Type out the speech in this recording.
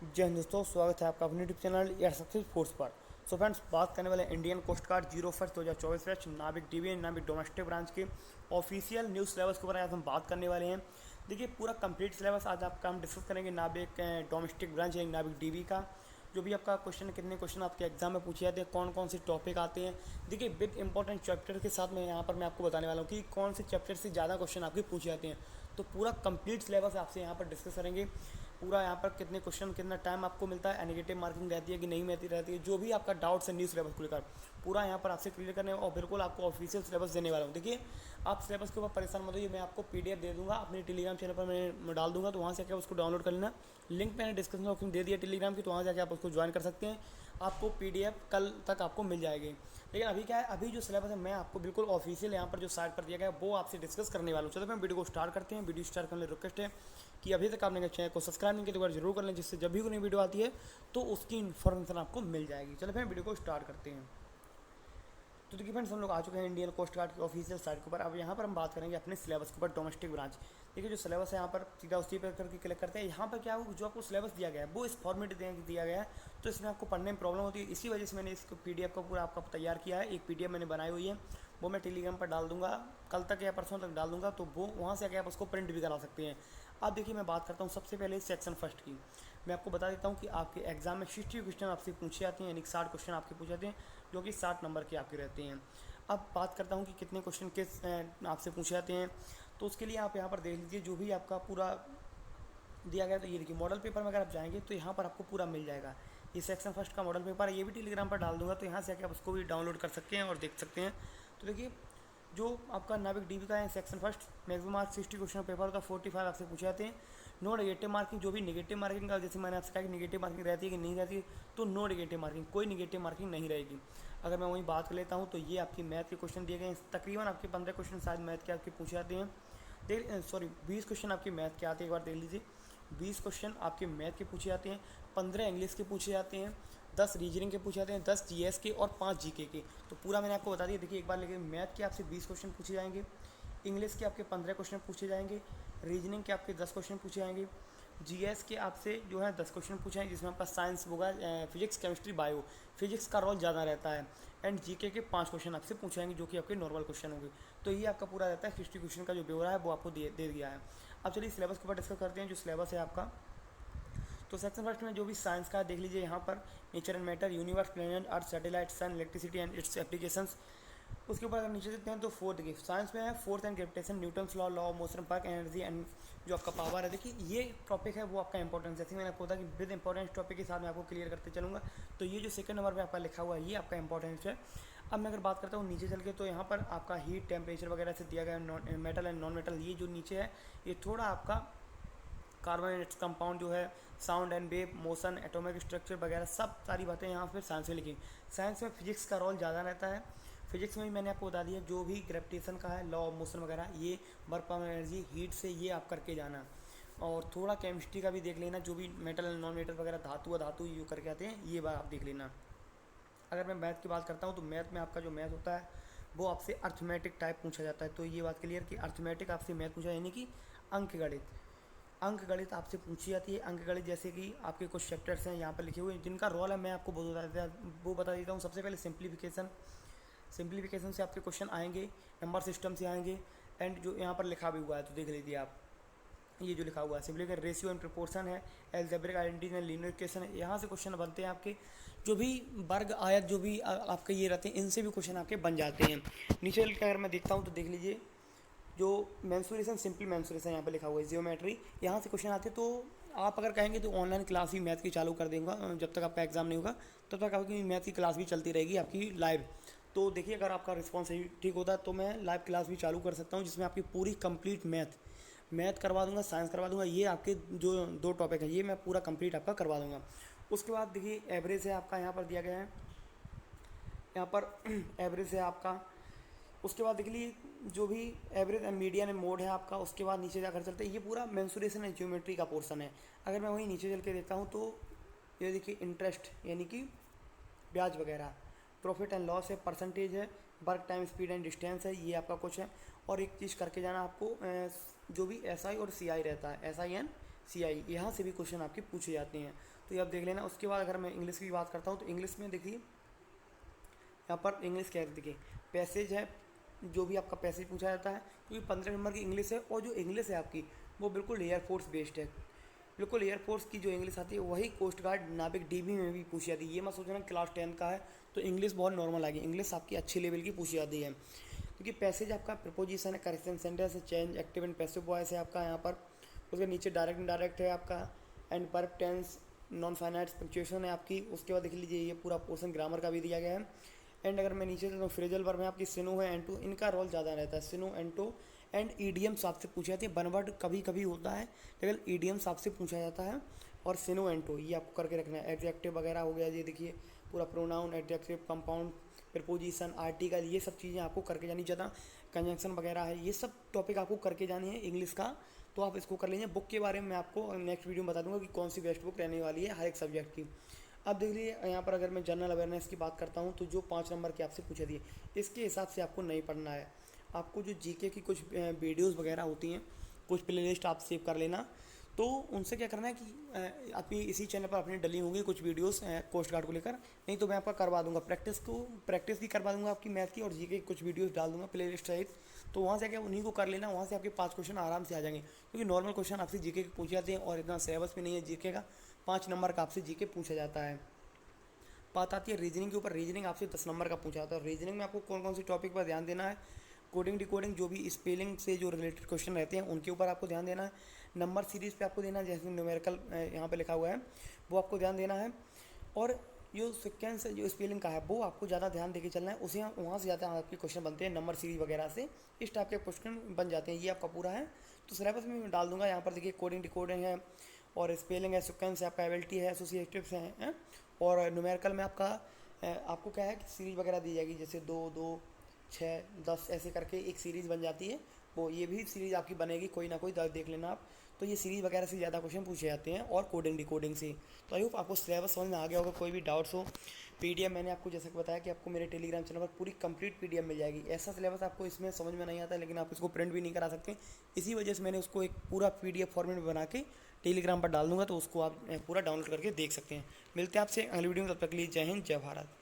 जय हिंद दोस्तों, स्वागत है आपका अपने YouTube channel air success force पर। सो फ्रेंड्स, बात करने वाले इंडियन कोस्ट गार्ड 01/2024 बैच नाविक डिवीजन नाविक डोमेस्टिक ब्रांच के ऑफिशियल न्यूज़ सिलेबस के ऊपर आज हम बात करने वाले हैं। देखिए, पूरा कंप्लीट सिलेबस आज आपका हम डिस्कस करेंगे नाविक डोमेस्टिक ब्रांच या नाविक डीवी का। जो भी आपका क्वेश्चन, कितने क्वेश्चन आपके एग्जाम में पूछे जाते हैं, कौन कौन से टॉपिक आते हैं। देखिए, बिग इंपॉर्टेंट चैप्टर के साथ मैं यहाँ पर मैं आपको बताने वाला हूँ कि कौन से चैप्टर से ज़्यादा क्वेश्चन आपके पूछे जाते हैं। तो पूरा कंप्लीट सिलेबस आपसे यहाँ पर डिस्कस करेंगे। पूरा यहाँ पर कितने क्वेश्चन, कितना टाइम आपको मिलता है, नेगेटिव मार्किंग रहती है कि नहीं रहती है, जो भी आपका डाउट्स है न्यू सिलेबस को लेकर पूरा यहाँ पर आपसे क्लियर करने और बिल्कुल आपको ऑफिशियल सिलेबस देने वाला हूँ। देखिए, आप सिलेबस के ऊपर परेशान मत होइए, मैं आपको पीडीएफ दे दूँगा, अपने टेलीग्राम चैनल पर मैं डाल दूँगा, तो वहाँ से आकर उसको डाउनलोड कर लेना। लिंक मैंने डिस्क्रिप्शन बॉक्स में दे दिया टेलीग्राम की, तो वहाँ से आकर आप उसको ज्वाइन कर सकते हैं। आपको पीडीएफ कल तक आपको मिल जाएगी। लेकिन अभी क्या है, अभी जो सिलेबस है मैं आपको बिल्कुल ऑफिशियल यहाँ पर जो साइट पर दिया गया है वो आपसे डिस्कस करने वाला हूँ। चलो, मैं वीडियो को स्टार्ट करते हैं। वीडियो स्टार्ट करने रिक्वेस्ट है कि अभी तक आपने चैनल को सब्सक्राइब नहीं किया तो एक बार जरूर कर लें, जिससे जब भी कोई नई वीडियो आती है तो उसकी इन्फॉर्मेशन आपको मिल जाएगी। चलो फिर वीडियो को स्टार्ट करते हैं। तो देखिए फ्रेंड्स, हम लोग आ चुके हैं इंडियन कोस्ट गार्ड की ऑफिशियल साइट के ऊपर। अब यहाँ पर हम बात करेंगे अपने सिलेबस के ऊपर, डोमेस्टिक ब्रांच। देखिए, जो सिलेबस है यहाँ पर सीधा उसी पर करके क्लिक करते हैं। यहाँ पर क्या हो, जो आपको सिलेबस दिया गया है वो इस फॉर्मेट दिया गया है, तो इसमें आपको पढ़ने में प्रॉब्लम होती है। इसी वजह से मैंने इस पीडीएफ को पूरा आपका तैयार किया है। एक पीडीएफ मैंने बनाई हुई है, वो मैं टेलीग्राम पर डाल दूंगा, कल तक या परसों तक डाल दूंगा, तो वो वहाँ से आके आप उसको प्रिंट भी करा सकते हैं। अब देखिए, मैं बात करता हूँ सबसे पहले सेक्शन फर्स्ट की। मैं आपको बता देता हूँ कि आपके एग्जाम में 60 क्वेश्चन आपसे पूछे जाते हैं, यानी 60 क्वेश्चन आपके पूछे जाते हैं, जो कि 60 नंबर के आपके रहते हैं। अब बात करता हूँ कि कितने क्वेश्चन किस आपसे पूछे जाते हैं। तो उसके लिए आप यहाँ पर देख लीजिए, जो भी आपका पूरा दिया गया। तो ये देखिए, मॉडल पेपर में अगर आप जाएंगे तो यहाँ पर आपको पूरा मिल जाएगा। ये सेक्शन फर्स्ट का मॉडल पेपर है, ये भी टेलीग्राम पर डाल दूंगा, तो यहाँ से आके आप उसको भी डाउनलोड कर सकते हैं और देख सकते हैं। तो देखिए, जो आपका नाविक डीवी का है section first, maximum mark 60 question paper होता है, 45 आपसे पूछे जाते हैं। नो नेगेटिव मार्किंग, जो भी नेगेटिव मार्किंग का, जैसे मैंने आपसे कहा कि नेगेटिव मार्किंग रहती है कि नहीं रहती है, तो नो नेगेटिव मार्किंग, कोई नेगेटिव मार्किंग नहीं रहेगी। अगर मैं वहीं बात कर लेता हूँ तो ये आपकी मैथ के क्वेश्चन दिए गए हैं, तकरीबन आपके 15 क्वेश्चन शायद मैथ के आपके पूछे जाते हैं। 20 क्वेश्चन आपके मैथ के आते हैं, एक बार देख लीजिए। 20 क्वेश्चन आपके मैथ के पूछे जाते हैं, 15 इंग्लिश के पूछे जाते हैं, 10 रीजनिंग के पूछे जाते हैं, 10 जीएस के और 5 जीके के। तो पूरा मैंने आपको बता दिया। देखिए एक बार, लेकिन मैथ के आपसे 20 क्वेश्चन पूछे जाएंगे, इंग्लिश के आपके 15 क्वेश्चन पूछे जाएंगे, रीजनिंग के आपके 10 क्वेश्चन पूछे जाएंगे, जीएस के आपसे जो है 10 क्वेश्चन पूछे हैं, जिसमें आपका साइंस होगा, फिजिक्स केमिस्ट्री बायो, फिजिक्स का रोल ज़्यादा रहता है, एंड जीके के 5 क्वेश्चन आपसे पूछे जाएंगे, जो कि आपके नॉर्मल क्वेश्चन होंगे। तो ये आपका पूरा रहता है। 60 क्वेश्चन का जो ब्यौरा है वो आपको दे दिया है। अब चलिए सिलेबस के ऊपर डिस्कस करते हैं। जो सिलेबस है आपका, तो सेक्शन फर्स्ट में जो भी साइंस का देख लीजिए, यहाँ पर nature and matter, universe, planet, earth, satellite, sun, electricity and its applications. उसके ऊपर अगर नीचे देखते हैं तो फोर्थ की साइंस में है, fourth and gravitation, Newton's law, law of motion, work energy and जो आपका पावर है। देखिए, ये टॉपिक है वो आपका इंपॉर्टेंस, जैसे मैंने आपको बताया कि विद इंपॉर्टेंस टॉपिक के साथ मैं आपको क्लियर करते चलूँगा। तो ये जो सेकंड नंबर पे आपका लिखा हुआ है, ये आपका इंपॉर्टेंस है। अब मैं अगर बात करता हूँ नीचे चल के, तो यहाँ पर आपका हीट, टेम्परेचर वगैरह से दिया गया, मेटल एंड नॉन मेटल। ये जो नीचे है, ये थोड़ा आपका कार्बोनेट्स कंपाउंड जो है, sound and wave, motion, atomic structure वगैरह सब सारी बातें यहाँ पर साइंस में लिखी। साइंस में फिजिक्स का रोल ज़्यादा रहता है। फिजिक्स में भी मैंने आपको बता दिया, जो भी ग्रेविटेशन का है, लॉ ऑफ मोशन वगैरह, ये वर्क ऑफ एनर्जी, हीट से ये आप करके जाना। और थोड़ा केमिस्ट्री का भी देख लेना, जो भी मेटल एंड नॉन मेटल वगैरह, धातु जो करके आते हैं, ये बात आप देख लेना। अगर मैं मैथ की बात करता हूँ तो मैथ में आपका जो मैथ होता है वो आपसे अर्थमेटिक टाइप पूछा जाता है। तो ये बात क्लियर कि अर्थमेटिक आपसे मैथ पूछा, यानी कि अंक गणित। अंक गणित आपसे पूछी जाती है। अंक गणित जैसे कि आपके कुछ चैप्टर्स हैं यहाँ पर लिखे हुए, जिनका रोल है मैं आपको वो बता देता हूँ। सबसे पहले सिंप्लीफिकेशन, सिंप्लीफिकेशन से आपके क्वेश्चन आएंगे, नंबर सिस्टम से आएंगे, एंड जो यहाँ पर लिखा भी हुआ है तो देख लीजिए आप, ये जो लिखा हुआ है सिंप्लीफिकेशन, रेशियो एंड प्रोपोर्शन है, algebraic identity and linear equation है। यहाँ से क्वेश्चन बनते हैं आपके, जो भी वर्ग आयत जो भी आपके ये रहते हैं, इनसे भी क्वेश्चन आपके बन जाते हैं। नीचे अगर मैं देखता हूँ तो देख लीजिए, जो मेंसुरेशन, सिंपल मेंसुरेशन यहाँ पे लिखा हुआ है, जियोमेट्री, यहाँ से क्वेश्चन आते हैं। तो आप अगर कहेंगे तो ऑनलाइन क्लास भी मैथ की चालू कर देंगे, जब तक आपका एग्जाम नहीं होगा तब तक आपकी मैथ की क्लास भी चलती रहेगी आपकी लाइव। तो देखिए, अगर आपका रिस्पॉन्स ठीक होता है तो मैं लाइव क्लास भी चालू कर सकता हूँ, जिसमें आपकी पूरी कंप्लीट मैथ करवा दूंगा, साइंस करवा दूंगा। ये आपके जो 2 टॉपिक हैं ये मैं पूरा कंप्लीट आपका करवा दूंगा। उसके बाद देखिए, एवरेज है आपका, यहाँ पर दिया गया है, यहाँ पर एवरेज है आपका। उसके बाद देख लीजिए, जो भी average and median and mode है आपका। उसके बाद नीचे जाकर चलते हैं, ये पूरा मेंसुरेशन एंड ज्योमेट्री का पोर्सन है। अगर मैं वहीं नीचे चल के देखता हूँ तो ये देखिए, इंटरेस्ट यानी कि ब्याज वगैरह, प्रॉफिट एंड लॉस है, परसेंटेज है, work time, speed and distance है, ये आपका कुछ है। और एक चीज़ करके जाना आपको, जो भी एस आई और सी आई रहता है, एस आई एन CI, यहाँ से भी क्वेश्चन आपके पूछे जाते हैं। तो ये आप देख लेना। उसके बाद अगर मैं इंग्लिश की बात करता हूँ तो इंग्लिश में देखिए यहाँ पर इंग्लिश क्या है, देखिए पैसेज है, जो भी आपका पैसेज पूछा जाता है, क्योंकि 15 नंबर की इंग्लिश है, और जो इंग्लिश है आपकी वो बिल्कुल एयरफोर्स बेस्ड है। बिल्कुल एयरफोर्स की जो इंग्लिश आती है वही कोस्ट गार्ड नाविक डीबी में भी पूछी जाती है। ये मत सोचना क्लास 10 का है तो इंग्लिश बहुत नॉर्मल आएगी, इंग्लिश आपकी अच्छी लेवल की पूछी जाती है। क्योंकि पैसेज आपका प्रपोजिशन है, करेक्शन सेंटेंस है, change, active and passive voice है आपका यहाँ पर। उसके नीचे डायरेक्ट इनडायरेक्ट है आपका, and verb tense, non finite punctuation है आपकी। उसके बाद देख लीजिए ये पूरा पोर्शन ग्रामर का भी दिया गया है। एंड अगर मैं नीचे तो फ्रेजल वर्ब में आपकी सिनो है, एंड टू, इनका रोल ज़्यादा रहता है, सिनो एंड टू। एंड ईडीएम्स आपसे पूछे जाते हैं, वन वर्ड कभी कभी होता है लेकिन ईडीएम्स आपसे पूछा जाता है। और सिनो एंड टू ये आपको करके रखना है। एडजेक्टिव वगैरह हो गया, ये देखिए पूरा pronoun, adjective, compound, preposition, article, ये सब चीज़ें आपको करके जानी, ज़्यादा कंजंक्शन वगैरह है, ये सब टॉपिक आपको करके जानी है इंग्लिश का। तो आप इसको कर लीजिए। बुक के बारे में आपको नेक्स्ट वीडियो में बता दूंगा कि कौन सी बेस्ट बुक रहने वाली है हर एक सब्जेक्ट की। अब देख लीजिए यहाँ पर अगर मैं जनरल अवेयरनेस की बात करता हूँ तो जो 5 नंबर की आपसे पूछे दिए इसके हिसाब से आपको नहीं पढ़ना है। आपको जो जीके की कुछ वीडियोस वगैरह होती हैं, कुछ प्लेलिस्ट आप सेव कर लेना। तो उनसे क्या करना है कि आप इसी चैनल पर अपनी डली होंगी कुछ वीडियोस कोस्ट गार्ड को लेकर, नहीं तो मैं आपका करवा दूंगा प्रैक्टिस भी करवा दूंगा आपकी मैथ की, और जीके की कुछ वीडियोस डाल दूंगा प्लेलिस्ट सहित। तो वहाँ से क्या उन्हीं को कर लेना, वहाँ से आपके 5 क्वेश्चन आराम से आ जाएंगे, क्योंकि नॉर्मल क्वेश्चन आपसे जीके के पूछे जाते हैं और इतना सिलेबस भी नहीं है जीके का। 5 नंबर का आपसे जीके पूछा जाता है। बात आती है रीजनिंग के ऊपर। रीजनिंग आपसे 10 नंबर का पूछा जाता है। रीजनिंग में आपको कौन कौन सी टॉपिक पर ध्यान देना है, कोडिंग डिकोडिंग, जो भी स्पेलिंग से जो रिलेटेड क्वेश्चन रहते हैं उनके ऊपर आपको ध्यान देना है। नंबर सीरीज़ पे आपको देना है, जैसे न्यूमेरिकल यहाँ पे लिखा हुआ है वो आपको ध्यान देना है। और जो सिक्वेंस जो स्पेलिंग का है वो आपको ज़्यादा ध्यान देके चलना है, उसे वहाँ से ज़्यादा आपके क्वेश्चन बनते हैं नंबर सीरीज वगैरह से, इस टाइप के क्वेश्चन बन जाते हैं। ये आपका पूरा है, तो सिलेबस में मैं डाल दूंगा। यहाँ पर देखिए कोडिंग डिकोडिंग है, और स्पेलिंग है, सिक्वेंस है, आपका एबिलिटी है, एसोसिएटिव्स हैं, और न्यूमेरिकल में आपका आपको क्या है कि सीरीज वगैरह दी जाएगी, जैसे 2 2 6 10 ऐसे करके एक सीरीज़ बन जाती है। वो ये भी सीरीज़ आपकी बनेगी, कोई ना कोई देख लेना आप। तो ये सीरीज़ वगैरह से ज़्यादा क्वेश्चन पूछे जाते हैं, और कोडिंग डिकोडिंग से। तो आई होप आपको सिलेबस समझ में आ गया होगा। कोई भी डाउट्स हो, पीडीएफ मैंने आपको जैसे बताया कि आपको मेरे टेलीग्राम चैनल पर पूरी कंप्लीट पीडीएफ मिल जाएगी। ऐसा सिलेबस आपको इसमें समझ में नहीं आता, लेकिन आप इसको प्रिंट भी नहीं करा सकते, इसी वजह से मैंने उसको एक पूरा पीडीएफ फॉर्मेट में बना के टेलीग्राम पर डाल दूंगा, तो उसको आप पूरा डाउनलोड करके देख सकते हैं। मिलते हैं आपसे अगली वीडियो में, तब तक के लिए जय हिंद, जय भारत।